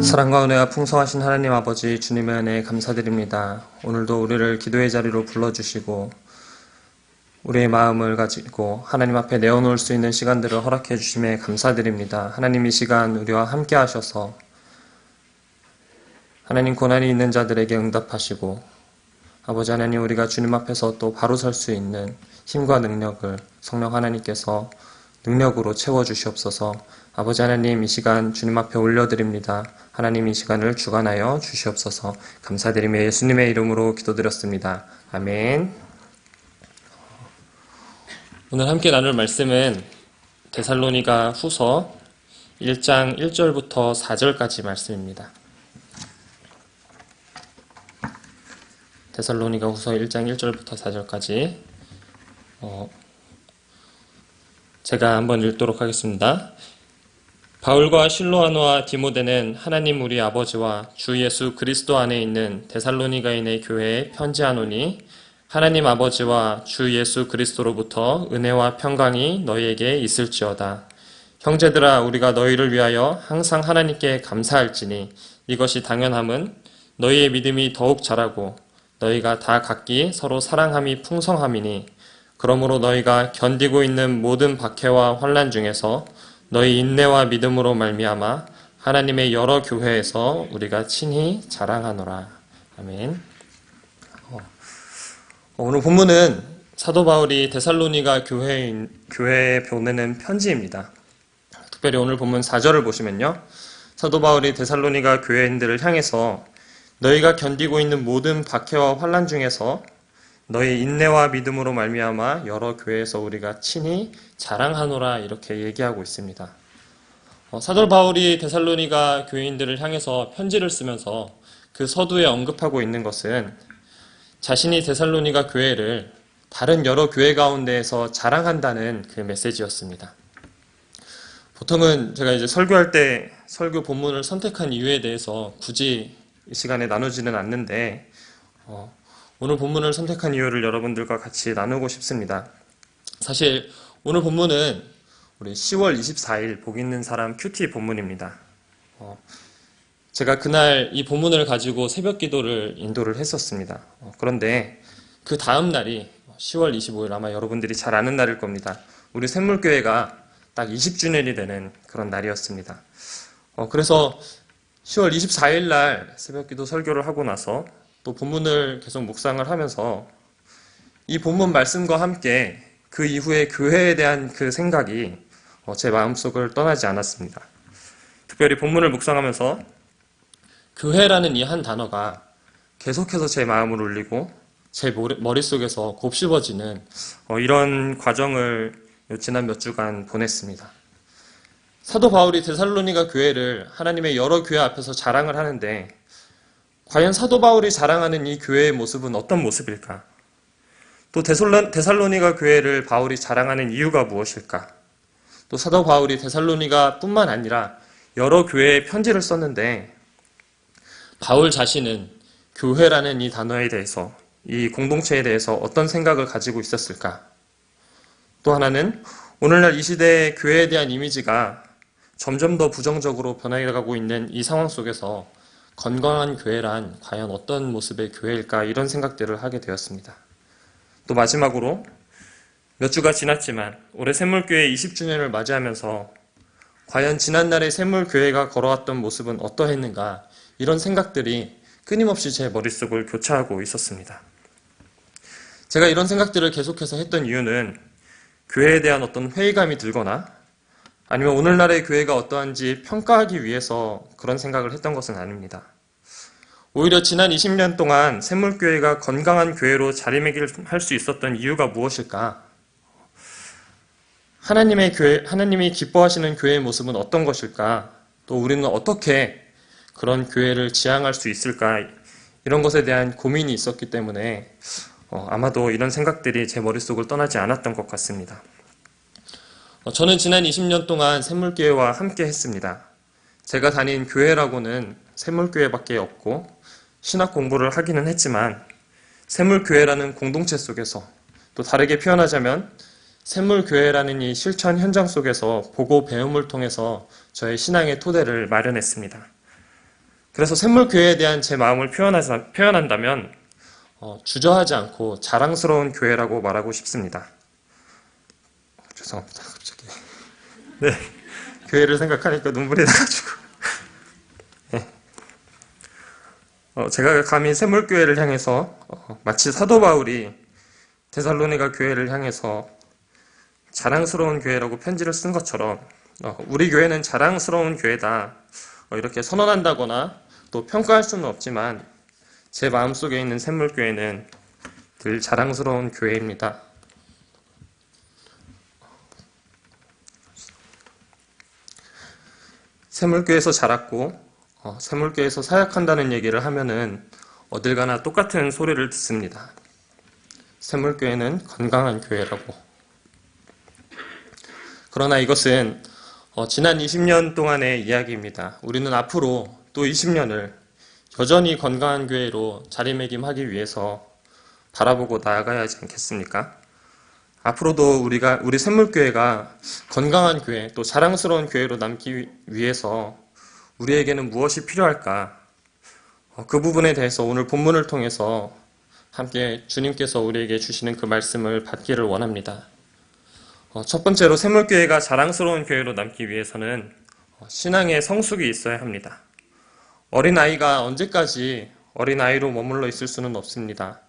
사랑과 은혜가 풍성하신 하나님 아버지 주님의 은혜에 감사드립니다. 오늘도 우리를 기도의 자리로 불러주시고 우리의 마음을 가지고 하나님 앞에 내어놓을 수 있는 시간들을 허락해 주심에 감사드립니다. 하나님 이 시간 우리와 함께 하셔서 하나님 고난이 있는 자들에게 응답하시고 아버지 하나님 우리가 주님 앞에서 또 바로 설 수 있는 힘과 능력을 성령 하나님께서 능력으로 채워주시옵소서. 아버지 하나님 이 시간 주님 앞에 올려드립니다. 하나님 이 시간을 주관하여 주시옵소서. 감사드리며 예수님의 이름으로 기도드렸습니다. 아멘. 오늘 함께 나눌 말씀은 데살로니가 후서 1장 1절부터 4절까지 말씀입니다. 데살로니가 후서 1장 1절부터 4절까지 제가 한번 읽도록 하겠습니다. 바울과 실로아노와 디모데는 하나님 우리 아버지와 주 예수 그리스도 안에 있는 데살로니가인의 교회에 편지하노니 하나님 아버지와 주 예수 그리스도로부터 은혜와 평강이 너희에게 있을지어다. 형제들아 우리가 너희를 위하여 항상 하나님께 감사할지니 이것이 당연함은 너희의 믿음이 더욱 자라고 너희가 다 각기 서로 사랑함이 풍성함이니 그러므로 너희가 견디고 있는 모든 박해와 환난 중에서 너희 인내와 믿음으로 말미암아 하나님의 여러 교회에서 우리가 친히 자랑하노라. 아멘. 오늘 본문은 사도 바울이 데살로니가 교회에 보내는 편지입니다. 특별히 오늘 본문 4절을 보시면요. 사도 바울이 데살로니가 교회인들을 향해서 너희가 견디고 있는 모든 박해와 환난 중에서 너희 인내와 믿음으로 말미암아 여러 교회에서 우리가 친히 자랑하노라 이렇게 얘기하고 있습니다. 사도 바울이 데살로니가 교인들을 향해서 편지를 쓰면서 그 서두에 언급하고 있는 것은 자신이 데살로니가 교회를 다른 여러 교회 가운데에서 자랑한다는 그 메시지였습니다. 보통은 제가 이제 설교할 때 설교 본문을 선택한 이유에 대해서 굳이 이 시간에 나누지는 않는데 오늘 본문을 선택한 이유를 여러분들과 같이 나누고 싶습니다. 사실 오늘 본문은 우리 10월 24일 복 있는 사람 큐티 본문입니다. 제가 그날 이 본문을 가지고 새벽 기도를 인도를 했었습니다. 그런데 그 다음 날이 10월 25일 아마 여러분들이 잘 아는 날일 겁니다. 우리 샘물교회가 딱 20주년이 되는 그런 날이었습니다. 그래서 10월 24일 날 새벽 기도 설교를 하고 나서 또 본문을 계속 묵상을 하면서 이 본문 말씀과 함께 그 이후에 교회에 대한 그 생각이 제 마음속을 떠나지 않았습니다. 특별히 본문을 묵상하면서 교회라는 이 한 단어가 계속해서 제 마음을 울리고 제 머릿속에서 곱씹어지는 이런 과정을 지난 몇 주간 보냈습니다. 사도 바울이 데살로니가 교회를 하나님의 여러 교회 앞에서 자랑을 하는데 과연 사도 바울이 자랑하는 이 교회의 모습은 어떤 모습일까? 또 데살로니가 교회를 바울이 자랑하는 이유가 무엇일까? 또 사도 바울이 데살로니가 뿐만 아니라 여러 교회에 편지를 썼는데 바울 자신은 교회라는 이 단어에 대해서 이 공동체에 대해서 어떤 생각을 가지고 있었을까? 또 하나는 오늘날 이 시대의 교회에 대한 이미지가 점점 더 부정적으로 변해가고 있는 이 상황 속에서 건강한 교회란 과연 어떤 모습의 교회일까 이런 생각들을 하게 되었습니다. 또 마지막으로 몇 주가 지났지만 올해 샘물교회 20주년을 맞이하면서 과연 지난날의 샘물교회가 걸어왔던 모습은 어떠했는가 이런 생각들이 끊임없이 제 머릿속을 교차하고 있었습니다. 제가 이런 생각들을 계속해서 했던 이유는 교회에 대한 어떤 회의감이 들거나 아니면 오늘날의 교회가 어떠한지 평가하기 위해서 그런 생각을 했던 것은 아닙니다. 오히려 지난 20년 동안 샘물교회가 건강한 교회로 자리매김할 수 있었던 이유가 무엇일까? 하나님의 교회, 하나님이 기뻐하시는 교회의 모습은 어떤 것일까? 또 우리는 어떻게 그런 교회를 지향할 수 있을까? 이런 것에 대한 고민이 있었기 때문에 아마도 이런 생각들이 제 머릿속을 떠나지 않았던 것 같습니다. 저는 지난 20년 동안 샘물교회와 함께 했습니다. 제가 다닌 교회라고는 샘물교회밖에 없고 신학 공부를 하기는 했지만 샘물교회라는 공동체 속에서 또 다르게 표현하자면 샘물교회라는 이 실천 현장 속에서 보고 배움을 통해서 저의 신앙의 토대를 마련했습니다. 그래서 샘물교회에 대한 제 마음을 표현한다면 주저하지 않고 자랑스러운 교회라고 말하고 싶습니다. 죄송합니다. 갑자기. 네, 교회를 생각하니까 눈물이 나가지고. 네. 제가 감히 샘물교회를 향해서 마치 사도 바울이 데살로니가 교회를 향해서 자랑스러운 교회라고 편지를 쓴 것처럼 우리 교회는 자랑스러운 교회다 이렇게 선언한다거나 또 평가할 수는 없지만 제 마음속에 있는 샘물교회는 늘 자랑스러운 교회입니다. 샘물교회에서 자랐고 샘물교회에서 사역한다는 얘기를 하면은 어딜 가나 똑같은 소리를 듣습니다. 샘물교회는 건강한 교회라고. 그러나 이것은 지난 20년 동안의 이야기입니다. 우리는 앞으로 또 20년을 여전히 건강한 교회로 자리매김하기 위해서 바라보고 나아가야 하지 않겠습니까? 앞으로도 우리 샘물교회가 건강한 교회, 또 자랑스러운 교회로 남기 위해서 우리에게는 무엇이 필요할까? 그 부분에 대해서 오늘 본문을 통해서 함께 주님께서 우리에게 주시는 그 말씀을 받기를 원합니다. 첫 번째로 샘물교회가 자랑스러운 교회로 남기 위해서는 신앙의 성숙이 있어야 합니다. 어린아이가 언제까지 어린아이로 머물러 있을 수는 없습니다.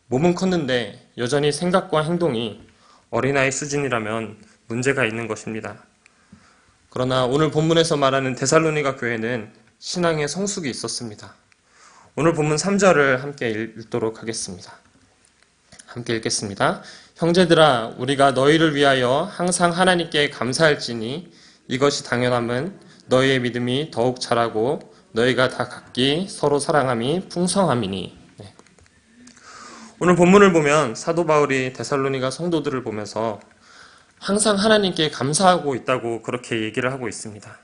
몸은 컸는데 여전히 생각과 행동이 어린아이 수준이라면 문제가 있는 것입니다. 그러나 오늘 본문에서 말하는 데살로니가 교회는 신앙의 성숙이 있었습니다. 오늘 본문 3절을 함께 읽도록 하겠습니다. 함께 읽겠습니다. 형제들아, 우리가 너희를 위하여 항상 하나님께 감사할지니 이것이 당연함은 너희의 믿음이 더욱 자라고 너희가 다 각기 서로 사랑함이 풍성함이니. 네. 오늘 본문을 보면 사도 바울이 데살로니가 성도들을 보면서 항상 하나님께 감사하고 있다고 그렇게 얘기를 하고 있습니다.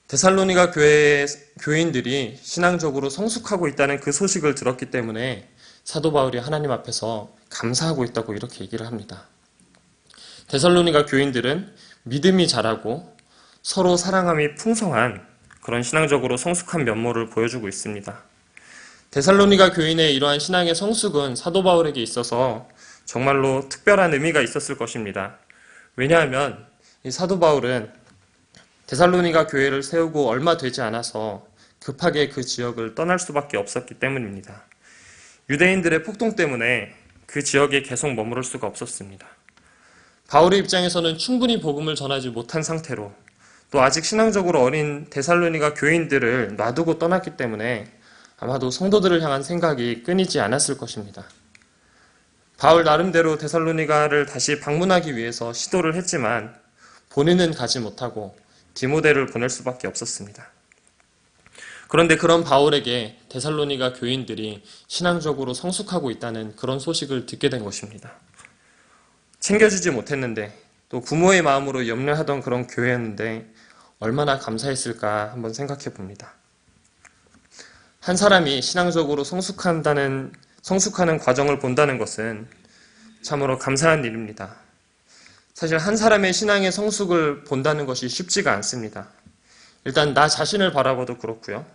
데살로니가 교인들이 신앙적으로 성숙하고 있다는 그 소식을 들었기 때문에 사도 바울이 하나님 앞에서 감사하고 있다고 이렇게 얘기를 합니다. 데살로니가 교인들은 믿음이 자라고 서로 사랑함이 풍성한 그런 신앙적으로 성숙한 면모를 보여주고 있습니다. 데살로니가 교인의 이러한 신앙의 성숙은 사도 바울에게 있어서 정말로 특별한 의미가 있었을 것입니다. 왜냐하면 이 사도 바울은 데살로니가 교회를 세우고 얼마 되지 않아서 급하게 그 지역을 떠날 수밖에 없었기 때문입니다. 유대인들의 폭동 때문에 그 지역에 계속 머무를 수가 없었습니다. 바울의 입장에서는 충분히 복음을 전하지 못한 상태로 또 아직 신앙적으로 어린 데살로니가 교인들을 놔두고 떠났기 때문에 아마도 성도들을 향한 생각이 끊이지 않았을 것입니다. 바울 나름대로 데살로니가를 다시 방문하기 위해서 시도를 했지만 본인은 가지 못하고 디모데를 보낼 수밖에 없었습니다. 그런데 그런 바울에게 데살로니가 교인들이 신앙적으로 성숙하고 있다는 그런 소식을 듣게 된 것입니다. 챙겨주지 못했는데 또 부모의 마음으로 염려하던 그런 교회였는데 얼마나 감사했을까 한번 생각해 봅니다. 한 사람이 신앙적으로 성숙하는 과정을 본다는 것은 참으로 감사한 일입니다. 사실 한 사람의 신앙의 성숙을 본다는 것이 쉽지가 않습니다. 일단 나 자신을 바라봐도 그렇고요.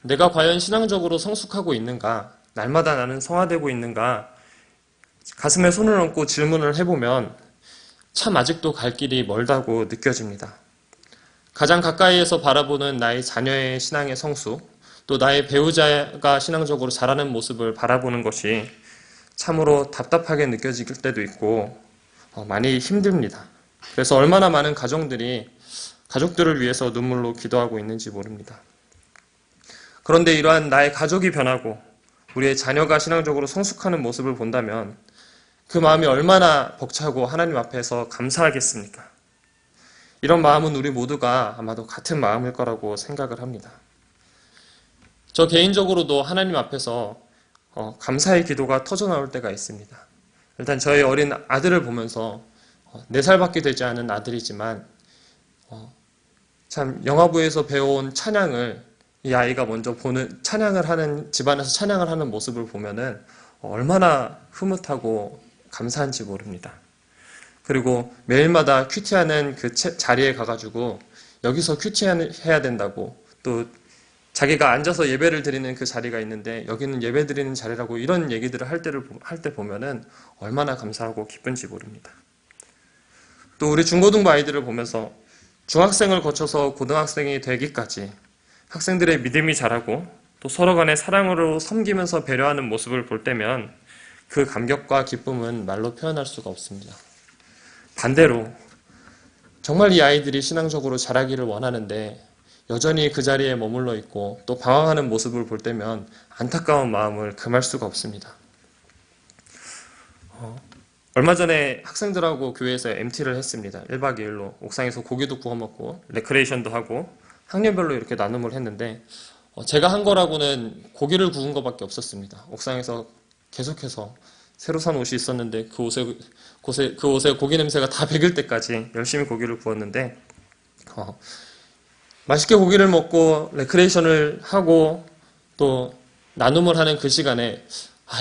내가 과연 신앙적으로 성숙하고 있는가, 날마다 나는 성화되고 있는가, 가슴에 손을 얹고 질문을 해보면 참 아직도 갈 길이 멀다고 느껴집니다. 가장 가까이에서 바라보는 나의 자녀의 신앙의 성숙, 또 나의 배우자가 신앙적으로 자라는 모습을 바라보는 것이 참으로 답답하게 느껴질 때도 있고 많이 힘듭니다. 그래서 얼마나 많은 가족들을 위해서 눈물로 기도하고 있는지 모릅니다. 그런데 이러한 나의 가족이 변하고 우리의 자녀가 신앙적으로 성숙하는 모습을 본다면 그 마음이 얼마나 벅차고 하나님 앞에서 감사하겠습니까? 이런 마음은 우리 모두가 아마도 같은 마음일 거라고 생각을 합니다. 저 개인적으로도 하나님 앞에서 감사의 기도가 터져나올 때가 있습니다. 일단 저희 어린 아들을 보면서 4살밖에 되지 않은 아들이지만 참 영화부에서 배워온 찬양을 이 아이가 먼저 집안에서 찬양을 하는 모습을 보면은 얼마나 흐뭇하고 감사한지 모릅니다. 그리고 매일마다 큐티하는 그 자리에 가가지고 여기서 큐티해야 된다고 또 자기가 앉아서 예배를 드리는 그 자리가 있는데 여기는 예배 드리는 자리라고 이런 얘기들을 할 때 보면은 얼마나 감사하고 기쁜지 모릅니다. 또 우리 중고등부 아이들을 보면서 중학생을 거쳐서 고등학생이 되기까지 학생들의 믿음이 자라고 또 서로 간의 사랑으로 섬기면서 배려하는 모습을 볼 때면 그 감격과 기쁨은 말로 표현할 수가 없습니다. 반대로 정말 이 아이들이 신앙적으로 자라기를 원하는데 여전히 그 자리에 머물러 있고 또 방황하는 모습을 볼 때면 안타까운 마음을 금할 수가 없습니다. 얼마 전에 학생들하고 교회에서 MT를 했습니다. 1박 2일로 옥상에서 고기도 구워 먹고 레크레이션도 하고 학년별로 이렇게 나눔을 했는데 제가 한 거라고는 고기를 구운 거밖에 없었습니다. 옥상에서 계속해서 새로 산 옷이 있었는데 그 옷에 고기 냄새가 다 배길 때까지 열심히 고기를 구웠는데 맛있게 고기를 먹고 레크레이션을 하고 또 나눔을 하는 그 시간에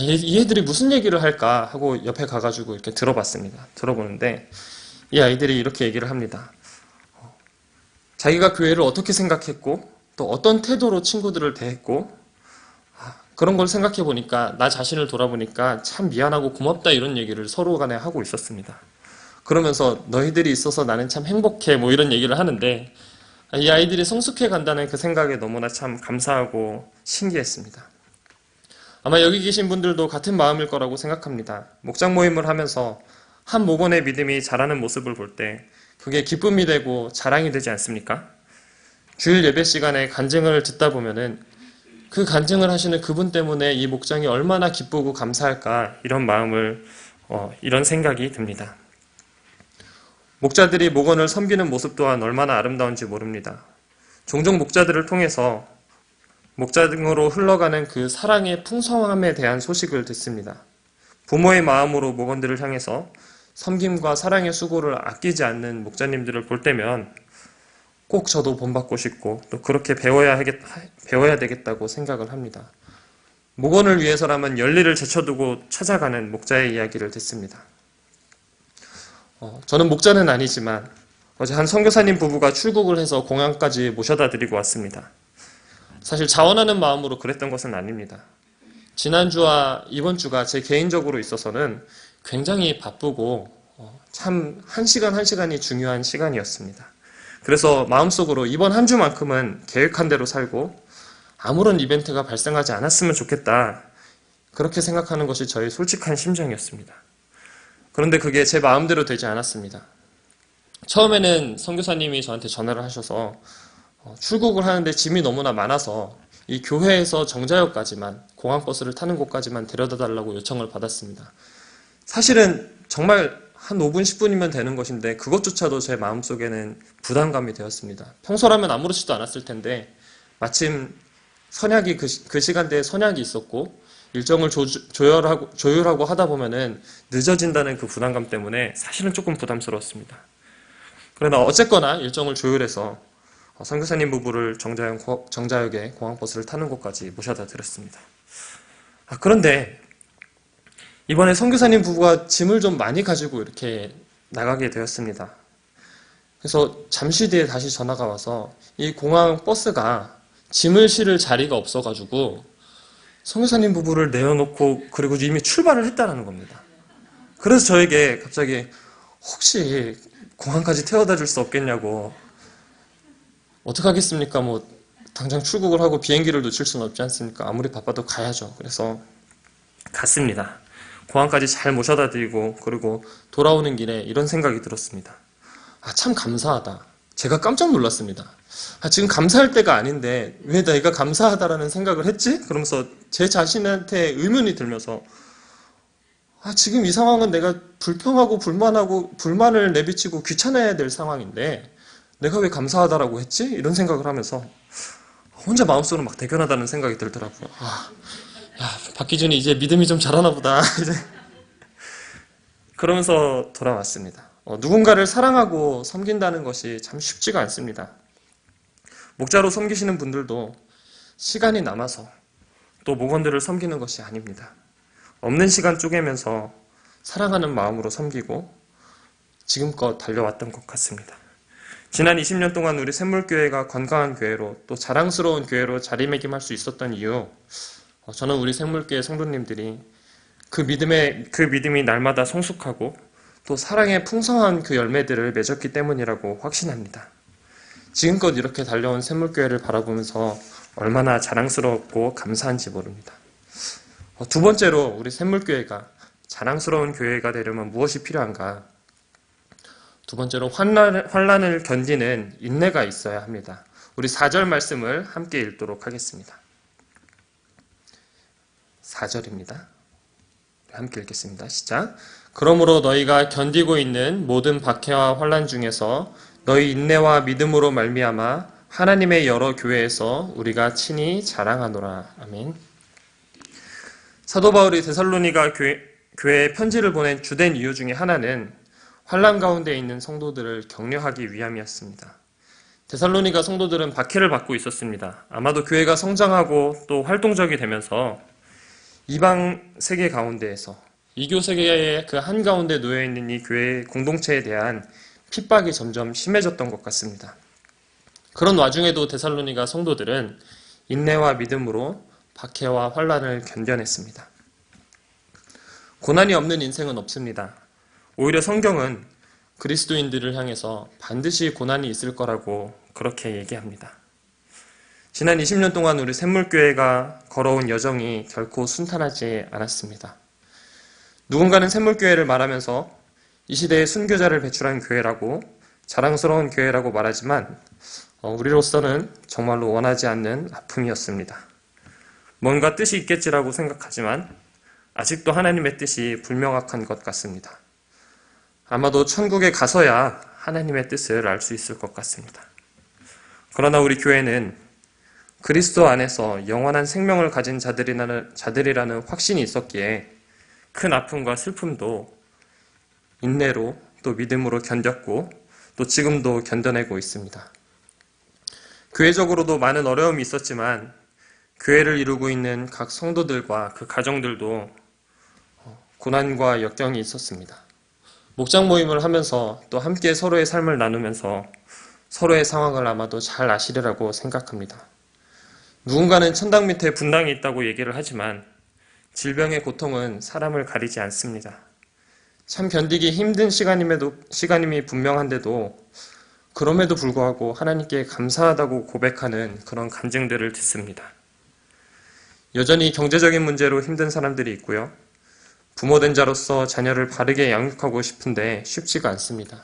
이 애들이 무슨 얘기를 할까 하고 옆에 가가지고 이렇게 들어봤습니다. 들어보는데 이 아이들이 이렇게 얘기를 합니다. 자기가 교회를 어떻게 생각했고 또 어떤 태도로 친구들을 대했고 그런 걸 생각해 보니까 나 자신을 돌아보니까 참 미안하고 고맙다 이런 얘기를 서로 간에 하고 있었습니다. 그러면서 너희들이 있어서 나는 참 행복해 뭐 이런 얘기를 하는데 이 아이들이 성숙해 간다는 그 생각에 너무나 참 감사하고 신기했습니다. 아마 여기 계신 분들도 같은 마음일 거라고 생각합니다. 목장 모임을 하면서 한 목원의 믿음이 자라는 모습을 볼 때 그게 기쁨이 되고 자랑이 되지 않습니까? 주일 예배 시간에 간증을 듣다 보면은 그 간증을 하시는 그분 때문에 이 목장이 얼마나 기쁘고 감사할까 이런 생각이 듭니다. 목자들이 목원을 섬기는 모습 또한 얼마나 아름다운지 모릅니다. 종종 목자들을 통해서 목자 등으로 흘러가는 그 사랑의 풍성함에 대한 소식을 듣습니다. 부모의 마음으로 목원들을 향해서 섬김과 사랑의 수고를 아끼지 않는 목자님들을 볼 때면 꼭 저도 본받고 싶고 또 그렇게 배워야 되겠다고 생각을 합니다. 목원을 위해서라면 열일을 제쳐두고 찾아가는 목자의 이야기를 듣습니다. 저는 목자는 아니지만 어제 한 선교사님 부부가 출국을 해서 공항까지 모셔다 드리고 왔습니다. 사실 자원하는 마음으로 그랬던 것은 아닙니다. 지난주와 이번 주가 제 개인적으로 있어서는 굉장히 바쁘고 참 한 시간이 중요한 시간이었습니다. 그래서 마음속으로 이번 한 주만큼은 계획한 대로 살고 아무런 이벤트가 발생하지 않았으면 좋겠다. 그렇게 생각하는 것이 저의 솔직한 심정이었습니다. 그런데 그게 제 마음대로 되지 않았습니다. 처음에는 선교사님이 저한테 전화를 하셔서 출국을 하는데 짐이 너무나 많아서 이 교회에서 정자역까지만 공항버스를 타는 곳까지만 데려다 달라고 요청을 받았습니다. 사실은 정말 한 5분, 10분이면 되는 것인데 그것조차도 제 마음속에는 부담감이 되었습니다. 평소라면 아무렇지도 않았을 텐데 마침 선약이 그 시간대에 선약이 있었고 일정을 조율하고 하다 보면은 늦어진다는 그 부담감 때문에 사실은 조금 부담스러웠습니다. 그러나 어쨌거나 일정을 조율해서 선교사님 부부를 정자역에 공항버스를 타는 곳까지 모셔다 드렸습니다. 그런데 이번에 선교사님 부부가 짐을 좀 많이 가지고 이렇게 나가게 되었습니다. 그래서 잠시 뒤에 다시 전화가 와서 이 공항 버스가 짐을 실을 자리가 없어가지고 선교사님 부부를 내어놓고 그리고 이미 출발을 했다는 겁니다. 그래서 저에게 갑자기 혹시 공항까지 태워다 줄 수 없겠냐고. 어떡하겠습니까? 뭐 당장 출국을 하고 비행기를 놓칠 수는 없지 않습니까? 아무리 바빠도 가야죠. 그래서 갔습니다. 공항까지 잘 모셔다 드리고 그리고 돌아오는 길에 이런 생각이 들었습니다. 참 감사하다. 제가 깜짝 놀랐습니다. 지금 감사할 때가 아닌데 왜 내가 감사하다라는 생각을 했지? 그러면서 제 자신한테 의문이 들면서 지금 이 상황은 내가 불평하고 불만을 내비치고 귀찮아야 될 상황인데 내가 왜 감사하다라고 했지? 이런 생각을 하면서 혼자 마음속으로 막 대견하다는 생각이 들더라고요. 박기준이 이제 믿음이 좀 자라나 보다. 이제 그러면서 돌아왔습니다. 누군가를 사랑하고 섬긴다는 것이 참 쉽지가 않습니다. 목자로 섬기시는 분들도 시간이 남아서 또 목원들을 섬기는 것이 아닙니다. 없는 시간 쪼개면서 사랑하는 마음으로 섬기고 지금껏 달려왔던 것 같습니다. 지난 20년 동안 우리 샘물교회가 건강한 교회로 또 자랑스러운 교회로 자리매김할 수 있었던 이유, 저는 우리 샘물교회 성도님들이 그 믿음이 날마다 성숙하고 또 사랑의 풍성한 그 열매들을 맺었기 때문이라고 확신합니다. 지금껏 이렇게 달려온 샘물교회를 바라보면서 얼마나 자랑스럽고 감사한지 모릅니다. 두 번째로 우리 샘물교회가 자랑스러운 교회가 되려면 무엇이 필요한가? 두 번째로 환난을 견디는 인내가 있어야 합니다. 우리 4절 말씀을 함께 읽도록 하겠습니다. 4절입니다. 함께 읽겠습니다. 시작. 그러므로 너희가 견디고 있는 모든 박해와 환난 중에서 너희 인내와 믿음으로 말미암아 하나님의 여러 교회에서 우리가 친히 자랑하노라. 아멘. 사도 바울이 데살로니가 교회에 편지를 보낸 주된 이유 중에 하나는 환난 가운데 있는 성도들을 격려하기 위함이었습니다. 데살로니가 성도들은 박해를 받고 있었습니다. 아마도 교회가 성장하고 또 활동적이 되면서 이방 세계 가운데에서 이교 세계의 그 한가운데 놓여있는 이 교회 공동체에 대한 핍박이 점점 심해졌던 것 같습니다. 그런 와중에도 데살로니가 성도들은 인내와 믿음으로 박해와 환난을 견뎌냈습니다. 고난이 없는 인생은 없습니다. 오히려 성경은 그리스도인들을 향해서 반드시 고난이 있을 거라고 그렇게 얘기합니다. 지난 20년 동안 우리 샘물교회가 걸어온 여정이 결코 순탄하지 않았습니다. 누군가는 샘물교회를 말하면서 이 시대에 순교자를 배출한 교회라고 자랑스러운 교회라고 말하지만 우리로서는 정말로 원하지 않는 아픔이었습니다. 뭔가 뜻이 있겠지라고 생각하지만 아직도 하나님의 뜻이 불명확한 것 같습니다. 아마도 천국에 가서야 하나님의 뜻을 알 수 있을 것 같습니다. 그러나 우리 교회는 그리스도 안에서 영원한 생명을 가진 자들이라는 확신이 있었기에 큰 아픔과 슬픔도 인내로 또 믿음으로 견뎠고 또 지금도 견뎌내고 있습니다. 교회적으로도 많은 어려움이 있었지만 교회를 이루고 있는 각 성도들과 그 가정들도 고난과 역경이 있었습니다. 목장 모임을 하면서 또 함께 서로의 삶을 나누면서 서로의 상황을 아마도 잘 아시리라고 생각합니다. 누군가는 천당 밑에 분당이 있다고 얘기를 하지만 질병의 고통은 사람을 가리지 않습니다. 참 견디기 힘든 시간임이 분명한데도 그럼에도 불구하고 하나님께 감사하다고 고백하는 그런 간증들을 듣습니다. 여전히 경제적인 문제로 힘든 사람들이 있고요. 부모된 자로서 자녀를 바르게 양육하고 싶은데 쉽지가 않습니다.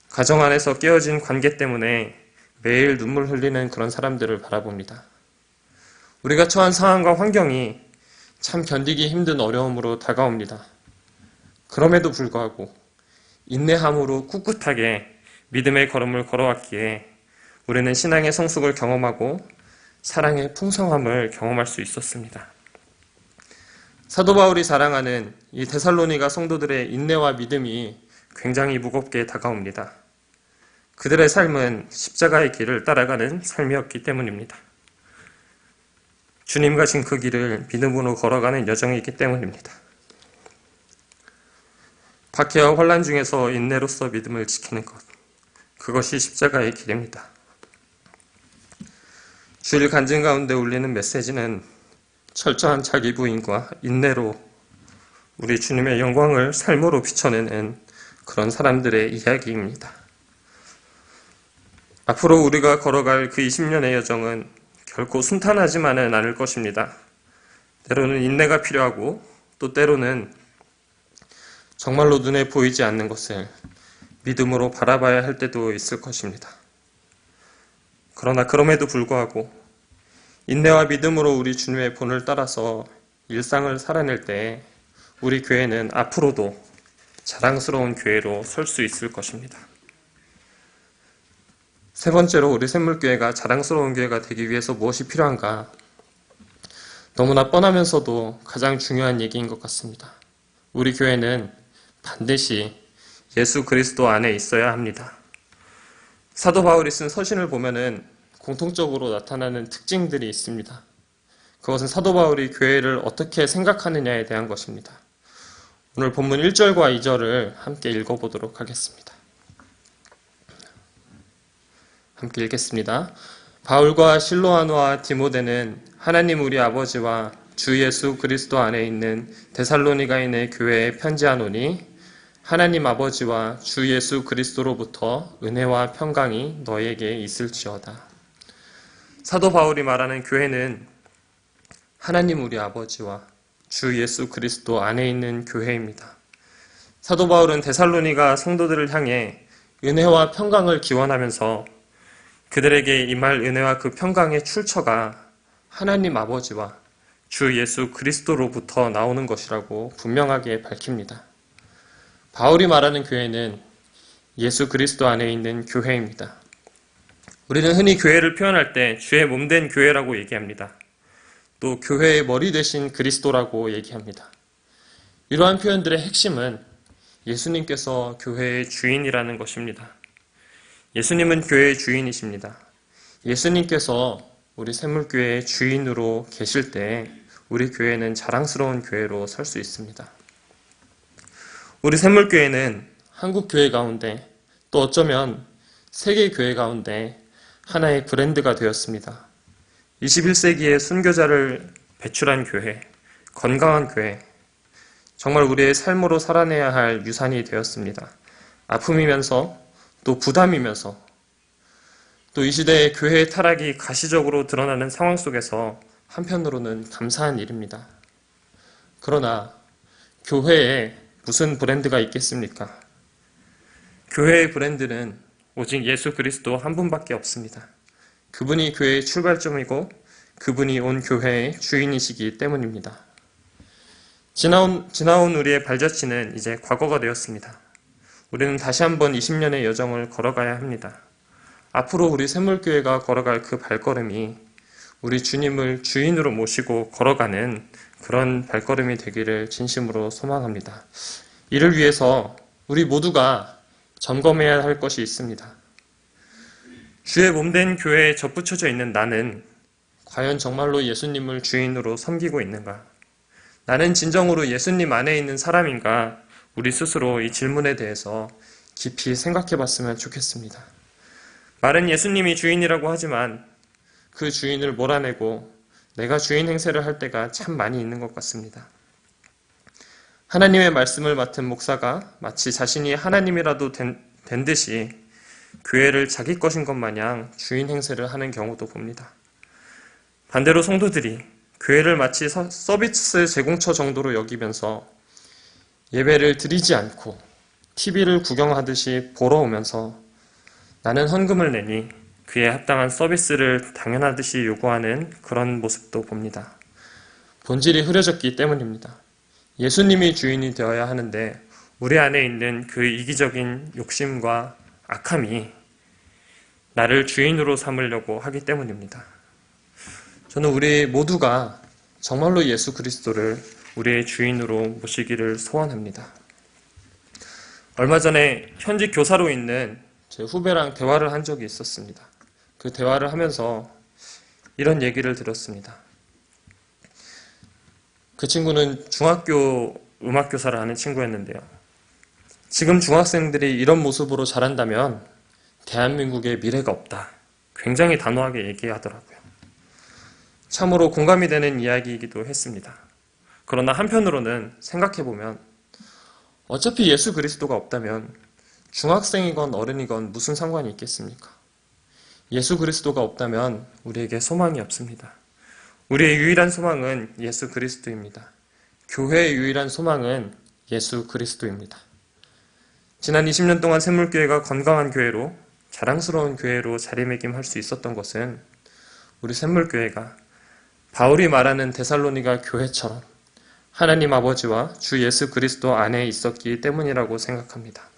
가정 안에서 깨어진 관계 때문에 매일 눈물 흘리는 그런 사람들을 바라봅니다. 우리가 처한 상황과 환경이 참 견디기 힘든 어려움으로 다가옵니다. 그럼에도 불구하고 인내함으로 꿋꿋하게 믿음의 걸음을 걸어왔기에 우리는 신앙의 성숙을 경험하고 사랑의 풍성함을 경험할 수 있었습니다. 사도 바울이 자랑하는 이 데살로니가 성도들의 인내와 믿음이 굉장히 무겁게 다가옵니다. 그들의 삶은 십자가의 길을 따라가는 삶이었기 때문입니다. 주님 가신 그 길을 믿음으로 걸어가는 여정이기 때문입니다. 박해와 환난 중에서 인내로서 믿음을 지키는 것, 그것이 십자가의 길입니다. 주일 간증 가운데 울리는 메시지는 철저한 자기 부인과 인내로 우리 주님의 영광을 삶으로 비춰내는 그런 사람들의 이야기입니다. 앞으로 우리가 걸어갈 그 20년의 여정은 결코 순탄하지만은 않을 것입니다. 때로는 인내가 필요하고 또 때로는 정말로 눈에 보이지 않는 것을 믿음으로 바라봐야 할 때도 있을 것입니다. 그러나 그럼에도 불구하고 인내와 믿음으로 우리 주님의 본을 따라서 일상을 살아낼 때 우리 교회는 앞으로도 자랑스러운 교회로 설 수 있을 것입니다. 세 번째로 우리 샘물교회가 자랑스러운 교회가 되기 위해서 무엇이 필요한가? 너무나 뻔하면서도 가장 중요한 얘기인 것 같습니다. 우리 교회는 반드시 예수 그리스도 안에 있어야 합니다. 사도 바울이 쓴 서신을 보면은 공통적으로 나타나는 특징들이 있습니다. 그것은 사도 바울이 교회를 어떻게 생각하느냐에 대한 것입니다. 오늘 본문 1절과 2절을 함께 읽어보도록 하겠습니다. 함께 읽겠습니다. 바울과 실로아노와 디모데는 하나님 우리 아버지와 주 예수 그리스도 안에 있는 데살로니가인의 교회에 편지하노니 하나님 아버지와 주 예수 그리스도로부터 은혜와 평강이 너에게 있을지어다. 사도 바울이 말하는 교회는 하나님 우리 아버지와 주 예수 그리스도 안에 있는 교회입니다. 사도 바울은 데살로니가 성도들을 향해 은혜와 평강을 기원하면서 그들에게 임할 은혜와 그 평강의 출처가 하나님 아버지와 주 예수 그리스도로부터 나오는 것이라고 분명하게 밝힙니다. 바울이 말하는 교회는 예수 그리스도 안에 있는 교회입니다. 우리는 흔히 교회를 표현할 때 주의 몸된 교회라고 얘기합니다. 또 교회의 머리 되신 그리스도라고 얘기합니다. 이러한 표현들의 핵심은 예수님께서 교회의 주인이라는 것입니다. 예수님은 교회의 주인이십니다. 예수님께서 우리 샘물교회의 주인으로 계실 때 우리 교회는 자랑스러운 교회로 설 수 있습니다. 우리 샘물교회는 한국 교회 가운데 또 어쩌면 세계 교회 가운데 하나의 브랜드가 되었습니다. 21세기의 순교자를 배출한 교회, 건강한 교회, 정말 우리의 삶으로 살아내야 할 유산이 되었습니다. 아픔이면서 또 부담이면서 또 이 시대의 교회의 타락이 가시적으로 드러나는 상황 속에서 한편으로는 감사한 일입니다. 그러나 교회에 무슨 브랜드가 있겠습니까? 교회의 브랜드는 오직 예수 그리스도 한 분밖에 없습니다. 그분이 교회의 출발점이고 그분이 온 교회의 주인이시기 때문입니다. 지나온 우리의 발자취는 이제 과거가 되었습니다. 우리는 다시 한번 20년의 여정을 걸어가야 합니다. 앞으로 우리 샘물교회가 걸어갈 그 발걸음이 우리 주님을 주인으로 모시고 걸어가는 그런 발걸음이 되기를 진심으로 소망합니다. 이를 위해서 우리 모두가 점검해야 할 것이 있습니다. 주의 몸된 교회에 접붙여져 있는 나는 과연 정말로 예수님을 주인으로 섬기고 있는가? 나는 진정으로 예수님 안에 있는 사람인가? 우리 스스로 이 질문에 대해서 깊이 생각해 봤으면 좋겠습니다. 말은 예수님이 주인이라고 하지만 그 주인을 몰아내고 내가 주인 행세를 할 때가 참 많이 있는 것 같습니다. 하나님의 말씀을 맡은 목사가 마치 자신이 하나님이라도 된 듯이 교회를 자기 것인 것 마냥 주인 행세를 하는 경우도 봅니다. 반대로 성도들이 교회를 마치 서비스 제공처 정도로 여기면서 예배를 드리지 않고 TV를 구경하듯이 보러 오면서 나는 헌금을 내니 그에 합당한 서비스를 당연하듯이 요구하는 그런 모습도 봅니다. 본질이 흐려졌기 때문입니다. 예수님이 주인이 되어야 하는데 우리 안에 있는 그 이기적인 욕심과 악함이 나를 주인으로 삼으려고 하기 때문입니다. 저는 우리 모두가 정말로 예수 그리스도를 우리의 주인으로 모시기를 소원합니다. 얼마 전에 현직 교사로 있는 제 후배랑 대화를 한 적이 있었습니다. 그 대화를 하면서 이런 얘기를 들었습니다. 그 친구는 중학교 음악교사를 하는 친구였는데요. 지금 중학생들이 이런 모습으로 자란다면 대한민국에 미래가 없다. 굉장히 단호하게 얘기하더라고요. 참으로 공감이 되는 이야기이기도 했습니다. 그러나 한편으로는 생각해보면 어차피 예수 그리스도가 없다면 중학생이건 어른이건 무슨 상관이 있겠습니까? 예수 그리스도가 없다면 우리에게 소망이 없습니다. 우리의 유일한 소망은 예수 그리스도입니다. 교회의 유일한 소망은 예수 그리스도입니다. 지난 20년 동안 샘물교회가 건강한 교회로 자랑스러운 교회로 자리매김할 수 있었던 것은 우리 샘물교회가 바울이 말하는 데살로니가 교회처럼 하나님 아버지와 주 예수 그리스도 안에 있었기 때문이라고 생각합니다.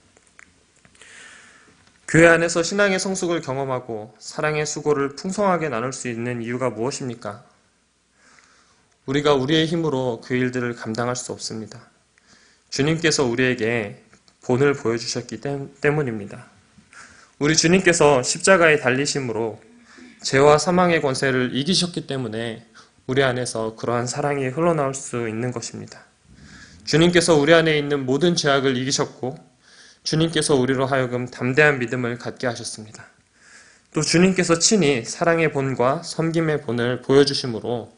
교회 안에서 신앙의 성숙을 경험하고 사랑의 수고를 풍성하게 나눌 수 있는 이유가 무엇입니까? 우리가 우리의 힘으로 그 일들을 감당할 수 없습니다. 주님께서 우리에게 본을 보여주셨기 때문입니다. 우리 주님께서 십자가에 달리심으로 죄와 사망의 권세를 이기셨기 때문에 우리 안에서 그러한 사랑이 흘러나올 수 있는 것입니다. 주님께서 우리 안에 있는 모든 죄악을 이기셨고 주님께서 우리로 하여금 담대한 믿음을 갖게 하셨습니다. 또 주님께서 친히 사랑의 본과 섬김의 본을 보여주심으로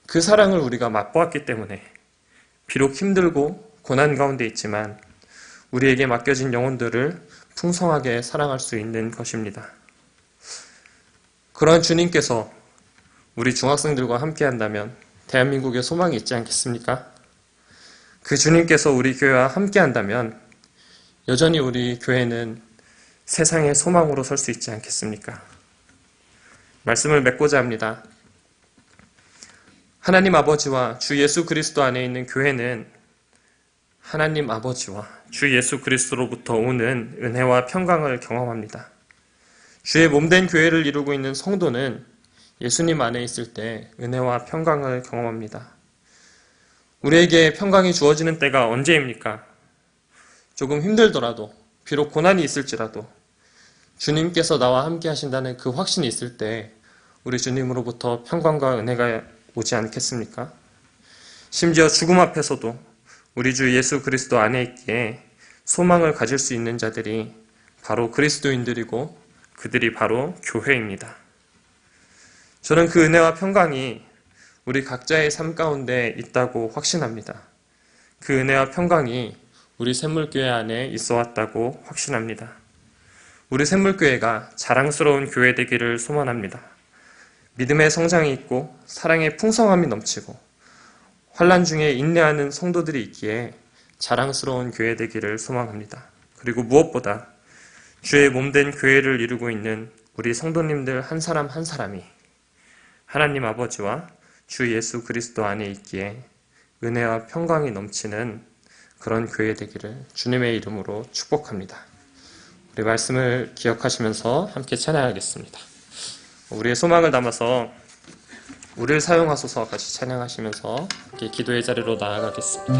그 사랑을 우리가 맛보았기 때문에 비록 힘들고 고난 가운데 있지만 우리에게 맡겨진 영혼들을 풍성하게 사랑할 수 있는 것입니다. 그러한 주님께서 우리 중학생들과 함께 한다면 대한민국에 소망이 있지 않겠습니까? 그 주님께서 우리 교회와 함께 한다면 여전히 우리 교회는 세상의 소망으로 설 수 있지 않겠습니까? 말씀을 맺고자 합니다. 하나님 아버지와 주 예수 그리스도 안에 있는 교회는 하나님 아버지와 주 예수 그리스도로부터 오는 은혜와 평강을 경험합니다. 주의 몸된 교회를 이루고 있는 성도는 예수님 안에 있을 때 은혜와 평강을 경험합니다. 우리에게 평강이 주어지는 때가 언제입니까? 조금 힘들더라도, 비록 고난이 있을지라도 주님께서 나와 함께 하신다는 그 확신이 있을 때 우리 주님으로부터 평강과 은혜가 오지 않겠습니까? 심지어 죽음 앞에서도 우리 주 예수 그리스도 안에 있기에 소망을 가질 수 있는 자들이 바로 그리스도인들이고 그들이 바로 교회입니다. 저는 그 은혜와 평강이 우리 각자의 삶 가운데 있다고 확신합니다. 그 은혜와 평강이 우리 샘물교회 안에 있어 왔다고 확신합니다. 우리 샘물교회가 자랑스러운 교회 되기를 소원합니다. 믿음의 성장이 있고 사랑의 풍성함이 넘치고 환난 중에 인내하는 성도들이 있기에 자랑스러운 교회 되기를 소망합니다. 그리고 무엇보다 주의 몸된 교회를 이루고 있는 우리 성도님들 한 사람 한 사람이 하나님 아버지와 주 예수 그리스도 안에 있기에 은혜와 평강이 넘치는 그런 교회 되기를 주님의 이름으로 축복합니다. 우리 말씀을 기억하시면서 함께 찬양하겠습니다. 우리의 소망을 담아서 우리를 사용하소서 같이 찬양하시면서 함께 기도의 자리로 나아가겠습니다.